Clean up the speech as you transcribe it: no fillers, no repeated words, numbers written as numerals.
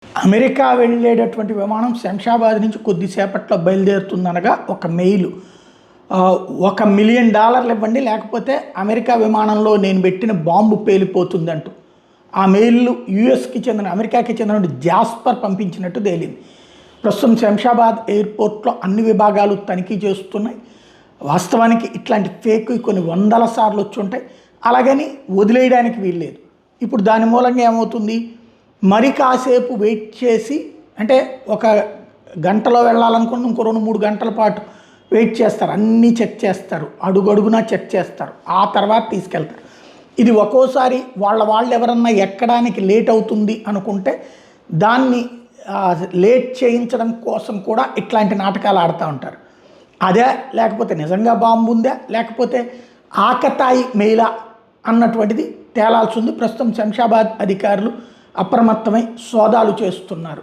America వెళ్ళేటటువంటి విమానం శంషాబాద్ నుంచి కొద్దిసేపట్లో బయలుదేరుతుందనగా ఒక మెయిల్. $1 మిలియన్ ఇవ్వండి, లేకపోతే అమెరికా విమానంలో నేను పెట్టిన బాంబు పేలిపోతుందంటూ ఆ మెయిల్లు అమెరికాకి చెందిన జాస్పర్ పంపించినట్టు తేలింది. ప్రస్తుతం శంషాబాద్ ఎయిర్పోర్ట్లో అన్ని విభాగాలు తనిఖీ చేస్తున్నాయి. వాస్తవానికి ఇట్లాంటి ఫేక్ కొన్ని వందల సార్లు వచ్చి ఉంటాయి, అలాగని వదిలేయడానికి వీల్లేదు. ఇప్పుడు దాని మూలంగా ఏమవుతుంది, మరి కాసేపు వెయిట్ చేసి, అంటే ఒక గంటలో వెళ్ళాలనుకున్న ఇంకో 2-3 గంటల పాటు వెయిట్ చేస్తారు, అన్నీ చెక్ చేస్తారు, అడుగడుగునా చెక్ చేస్తారు, ఆ తర్వాత తీసుకెళ్తారు. ఇది ఒక్కోసారి వాళ్ళు ఎవరన్నా ఎక్కడానికి లేట్ అవుతుంది అనుకుంటే దాన్ని లేట్ చేయించడం కోసం కూడా ఇట్లాంటి నాటకాలు ఆడుతూ ఉంటారు. అదే, లేకపోతే నిజంగా బాంబు ఉందా, లేకపోతే ఆకతాయి మెయిలా అన్నటువంటిది తేలాల్సి ఉంది. ప్రస్తుతం శంషాబాద్ అధికారులు అప్రమత్తమై సోదాలు చేస్తున్నారు.